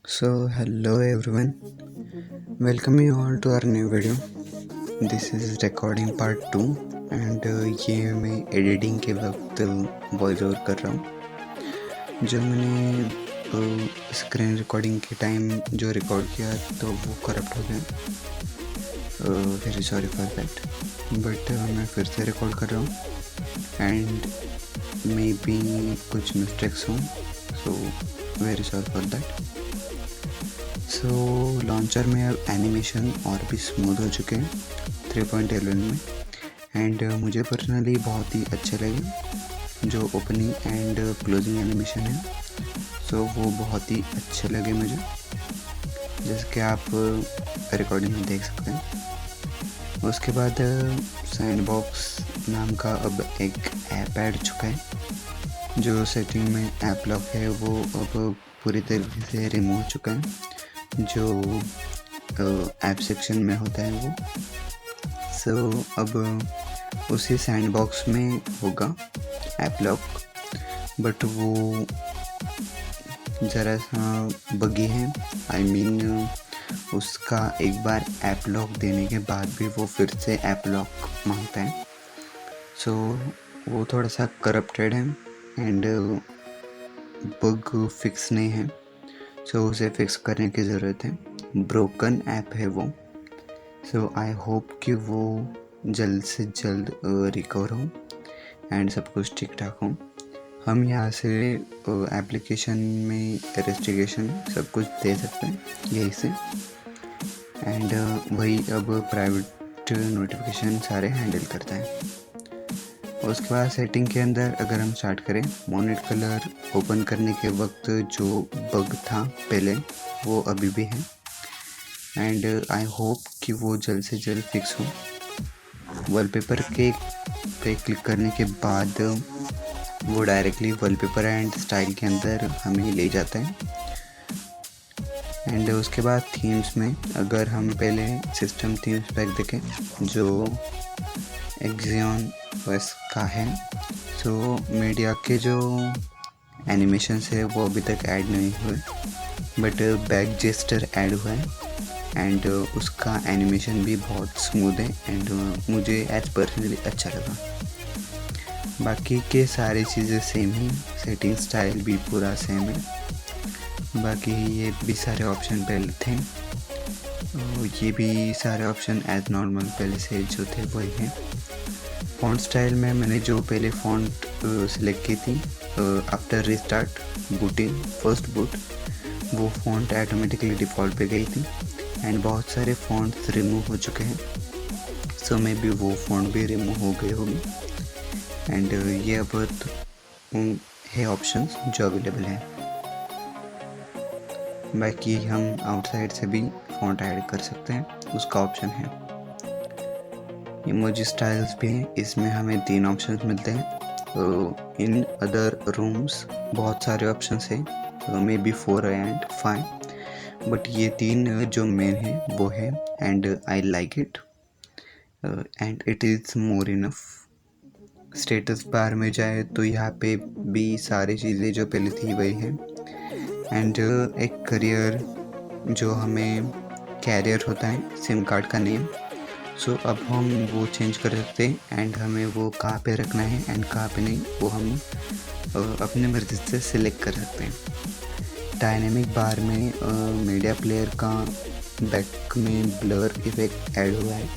So hello everyone, welcome you all to our new video. This is recording part 2 and ये मैं editing के वक्त voice over कर रहा हूँ। जो मैंने स्क्रीन रिकॉर्डिंग के टाइम जो रिकॉर्ड किया तो वो करप्ट हो गया, very sorry for that. But मैं फिर से रिकॉर्ड कर रहा हूँ एंड मे बी कुछ मिस्टेक्स हों, so very sorry for that. So launcher में अब एनिमेशन और भी स्मूथ हो चुके हैं 3.11 में एंड मुझे पर्सनली बहुत ही अच्छे लगे। जो ओपनिंग एंड क्लोजिंग एनिमेशन है सो वो बहुत ही अच्छे लगे मुझे, जैसे कि आप रिकॉर्डिंग में देख सकते हैं। उसके बाद सैंडबॉक्स नाम का अब एक ऐप ऐड चुका है। जो सेटिंग में ऐप लॉक है वो अब पूरी तरीके से रिमूव हो चुका है, जो ऐप सेक्शन में होता है वो। सो अब उसी सैंडबॉक्स में होगा ऐप लॉक, बट वो ज़रा सा बगी है। आई मीन उसका एक बार ऐप लॉक देने के बाद भी वो फिर से ऐप लॉक मांगता है। सो वो थोड़ा सा करप्टेड है एंड बग फिक्स नहीं है, सो उसे फिक्स करने की ज़रूरत है। ब्रोकन ऐप है वो, सो आई होप कि वो जल्द से जल्द रिकवर हो एंड सब कुछ ठीक ठाक हो। हम यहाँ से एप्लीकेशन में रेस्ट्रिक्शन सब कुछ दे सकते हैं यहीं से एंड वही अब प्राइवेट नोटिफिकेशन सारे हैंडल करता है। उसके बाद सेटिंग के अंदर अगर हम स्टार्ट करें, मोनेट कलर ओपन करने के वक्त जो बग था पहले वो अभी भी है एंड आई होप कि वो जल्द से जल्द फिक्स हो। वॉलपेपर के पे क्लिक करने के बाद वो डायरेक्टली वॉलपेपर एंड स्टाइल के अंदर हमें ले जाता है। एंड उसके बाद थीम्स में अगर हम पहले सिस्टम थीम्स पैक देखें जो एक्सियन OS का है, सो मीडिया के जो एनिमेशंस है वो अभी तक ऐड नहीं हुए, बट बैक जेस्टर ऐड हुआ है एंड उसका एनिमेशन भी बहुत स्मूथ है एंड मुझे एज पर्सनली अच्छा लगा। बाकी के सारी चीज़ें सेम ही, सेटिंग स्टाइल भी पूरा सेम है। बाकी ये भी सारे ऑप्शन पहले थे, ये भी सारे ऑप्शन एज नॉर्मल पहले से जो थे वही हैं। फ़ॉन्ट स्टाइल में मैंने जो पहले फ़ॉन्ट सिलेक्ट की थी after restart booting first boot, वो फ़ॉन्ट ऑटोमेटिकली डिफ़ॉल्ट पे गई थी एंड बहुत सारे फ़ॉन्ट्स रिमूव हो चुके हैं, सो मे बी वो फ़ॉन्ट भी रिमूव हो गए होंगे एंड ये अब है ऑप्शंस जो अवेलेबल हैं। बाकी हम आउटसाइड से भी फ़ॉन्ट ऐड कर सकते हैं, उसका ऑप्शन है। इमोजी स्टाइल्स भी हैं, इसमें हमें 3 ऑप्शंस मिलते हैं। इन अदर रूम्स बहुत सारे ऑप्शंस हैं, मे बी 4 एंड 5, बट ये 3 जो मेन है वो है and I like it and it is more enough. Status bar में जाए तो यहाँ पे भी सारी चीज़ें जो पहले थी वही हैं एंड एक करियर जो हमें कैरियर होता है सिम कार्ड का नेम, सो अब हम वो चेंज कर सकते हैं एंड हमें वो कहाँ पे रखना है एंड कहाँ पे नहीं वो हम अपने मर्जी से सिलेक्ट कर सकते हैं। डायनेमिक बार में मीडिया प्लेयर का बैक में ब्लर इफेक्ट ऐड हुआ है,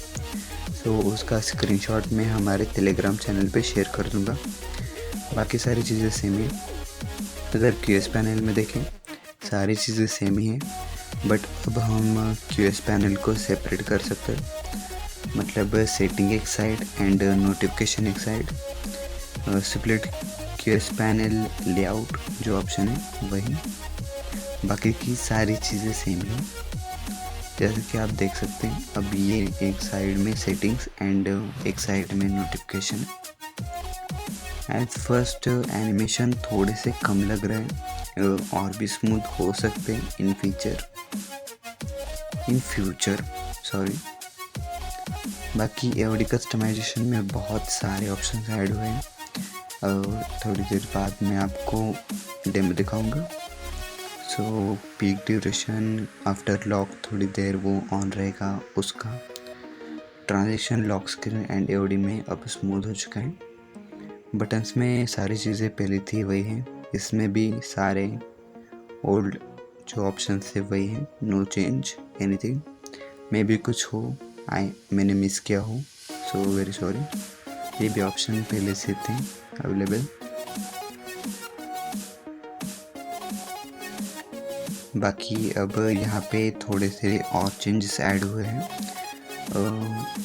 सो उसका स्क्रीनशॉट मैं हमारे टेलीग्राम चैनल पे शेयर कर दूँगा। बाकी सारी चीज़ें सेम ही। अगर QS पैनल में देखें सारी चीज़ें सेम ही हैं, बट अब हम QS पैनल को सेपरेट कर सकते हैं, मतलब सेटिंग एक साइड एंड नोटिफिकेशन एक side. Split QS panel layout जो ऑप्शन है वही, बाकी की सारी चीज़ें सेम ही। जैसे कि आप देख सकते हैं अब ये एक साइड में सेटिंग्स एंड एक साइड में नोटिफिकेशन। एज फर्स्ट एनिमेशन थोड़े से कम लग रहा है, और भी स्मूथ हो सकते हैं इन फ्यूचर सॉरी। बाकी एवडी कस्टमाइजेशन में बहुत सारे ऑप्शंस ऐड हुए हैं, थोड़ी देर बाद मैं आपको डेमो दिखाऊंगा। सो पीक ड्यूरेशन आफ्टर लॉक थोड़ी देर वो ऑन रहेगा उसका। Transaction lock screen and AOD में अब स्मूथ हो चुका है। बटन्स में सारी चीज़ें पहले थी वही हैं, इसमें भी सारे ओल्ड जो ऑप्शन थे वही हैं, नो चेंज एनीथिंग। मे भी कुछ हो मैंने मिस किया हो, सो वेरी सॉरी। ये भी ऑप्शन पहले से थे अवेलेबल। बाकी अब यहाँ पे थोड़े से और चेंजेस ऐड हुए हैं।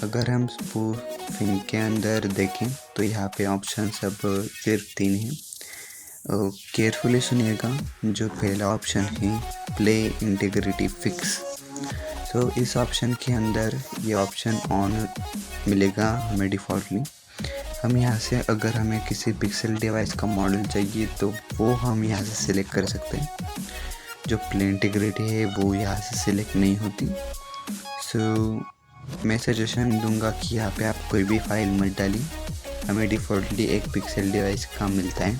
अगर हम स्पूफिंग के अंदर देखें तो यहाँ पे ऑप्शन अब सिर्फ 3 हैं। केयरफुली सुनिएगा, जो पहला ऑप्शन है प्ले इंटीग्रिटी फिक्स। सो इस ऑप्शन के अंदर ये ऑप्शन ऑन मिलेगा हमें डिफ़ॉल्टली। हम यहाँ से अगर हमें किसी पिक्सल डिवाइस का मॉडल चाहिए तो वो हम यहाँ से सिलेक्ट कर सकते हैं। जो प्ले इंटीग्रिटी है वो यहाँ से सिलेक्ट नहीं होती। सो मैं सजेशन दूंगा कि यहाँ पे आप कोई भी फाइल मत डालिए, हमें डिफ़ॉल्टली एक पिक्सल डिवाइस का मिलता है।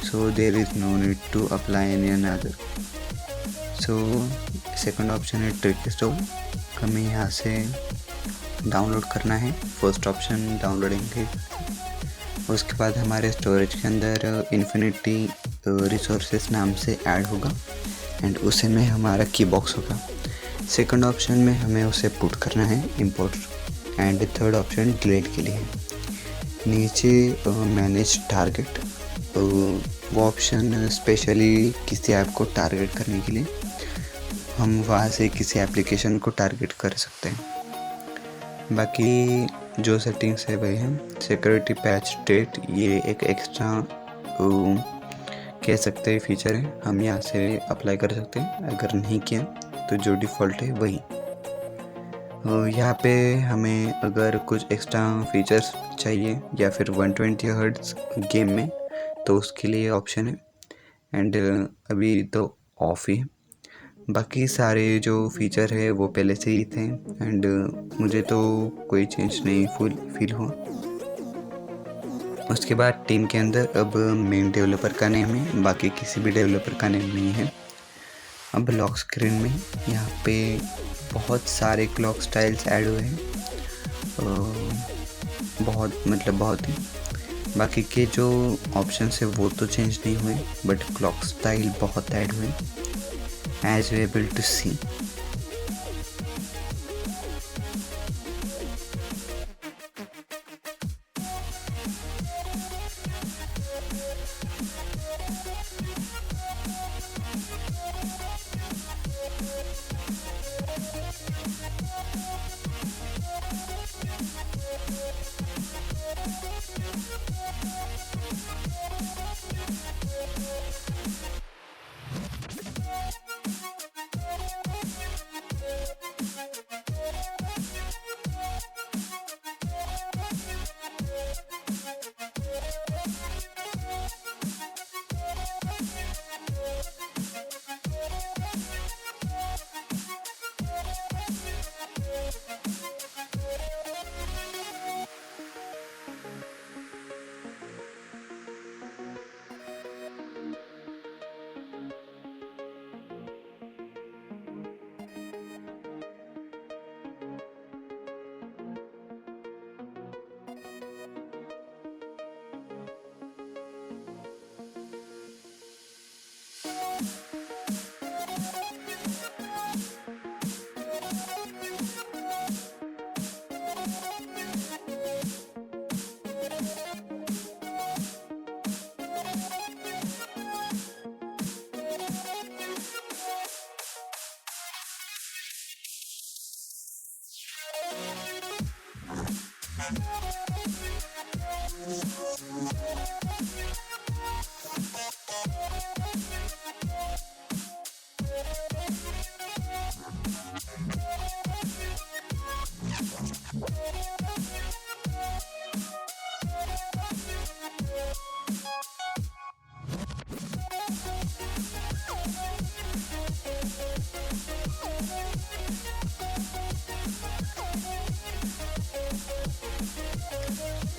So there is no need to apply any another. So second option है ट्रिक स्टोव, हमें यहाँ से डाउनलोड करना है। फर्स्ट ऑप्शन डाउनलोडिंग है, उसके बाद हमारे स्टोरेज के अंदर इन्फिनिटी रिसोर्सेस नाम से ऐड होगा एंड उसी में हमारा की बॉक्स होगा। सेकंड ऑप्शन में हमें उसे पुट करना है import and third option delete के लिए। नीचे मैनेज टारगेट, वो ऑप्शन स्पेशली किसी ऐप को टारगेट करने के लिए, हम वहाँ से किसी एप्लीकेशन को टारगेट कर सकते हैं। बाकी जो सेटिंग्स है वही हैं। सिक्योरिटी पैच डेट, ये एक एक्स्ट्रा कह सकते हैं फीचर है, हम यहाँ से अप्लाई कर सकते हैं। अगर नहीं किया तो जो डिफ़ॉल्ट है वही। यहाँ पे हमें अगर कुछ एक्स्ट्रा फीचर्स चाहिए या फिर 120 हर्ट्ज़ गेम में तो उसके लिए ऑप्शन है एंड अभी तो ऑफ ही है। बाकी सारे जो फीचर है वो पहले से ही थे एंड मुझे तो कोई चेंज नहीं फील हुआ। उसके बाद टीम के अंदर अब मेन डेवलपर का नेम है, बाकी किसी भी डेवलपर का नेम नहीं है। अब लॉक स्क्रीन में यहाँ पे बहुत सारे क्लॉक स्टाइल्स ऐड हुए हैं, बहुत ही। बाकी के जो ऑप्शन है वो तो चेंज नहीं हुए, बट क्लॉक स्टाइल बहुत ऐड हुए एज वी एबल टू सी।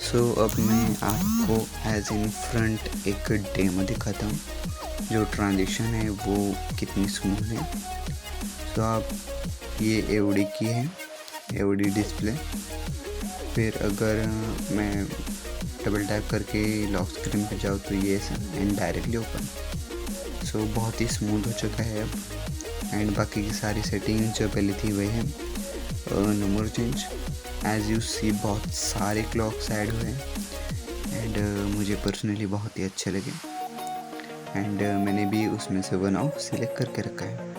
सो अब मैं आपको एज इन फ्रंट एक डेमो दिखाता हूँ। जो ट्रांजिशन है वो कितनी स्मूथ है। तो आप ये एओडी की है, एओडी डिस्प्ले। फिर अगर मैं डबल टैप करके लॉक स्क्रीन पे जाऊँ तो ये ऐसा एंड डायरेक्टली ओपन। सो बहुत ही स्मूथ हो चुका है अब। एंड बाकी की सारी सेटिंग जो पहले थी वही है, no more change. As you see बहुत सारे क्लॉक्स ऐड हुए हैं एंड मुझे पर्सनली बहुत ही अच्छे लगे। एंड मैंने भी उसमें से वन ऑफ सिलेक्ट करके रखा है।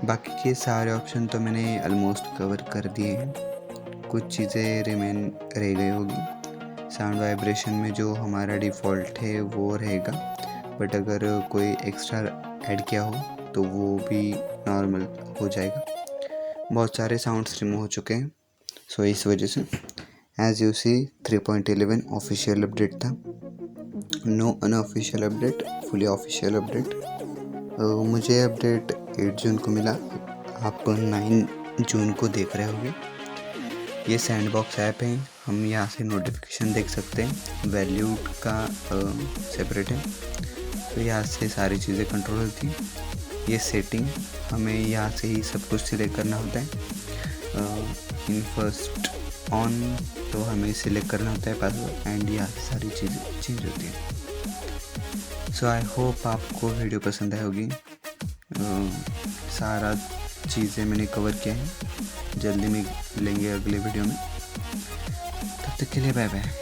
बाकी के सारे ऑप्शन तो मैंने ऑलमोस्ट कवर कर दिए हैं, कुछ चीज़ें रिमेन रह गई होगी। साउंड वाइब्रेशन में जो हमारा डिफ़ॉल्ट है वो रहेगा, बट अगर कोई एक्स्ट्रा ऐड किया हो तो वो भी नॉर्मल हो जाएगा। बहुत सारे साउंड्स रिमूव हो चुके हैं, सो इस वजह से as you see 3.11 official update था, no unofficial update, fully official update. मुझे अपडेट 8 जून को मिला, आप 9 जून को देख रहे होंगे। ये सैंडबॉक्स ऐप है, हम यहाँ से नोटिफिकेशन देख सकते हैं। वैल्यूड का सेपरेट है, तो यहाँ से सारी चीज़ें कंट्रोल होती हैं। ये सेटिंग हमें यहाँ से ही सब कुछ सिलेक्ट करना होता है। इन फर्स्ट ऑन तो हमें सिलेक्ट करना होता है पासवर्ड, एंड यहाँ से सारी चीज़ें चेंज होती हैं। सो आई होप आपको वीडियो पसंद आई होगी। सारा चीज़ें मैंने कवर किया है। जल्दी मिलेंगे अगले वीडियो में, तब तक के लिए बाय बाय।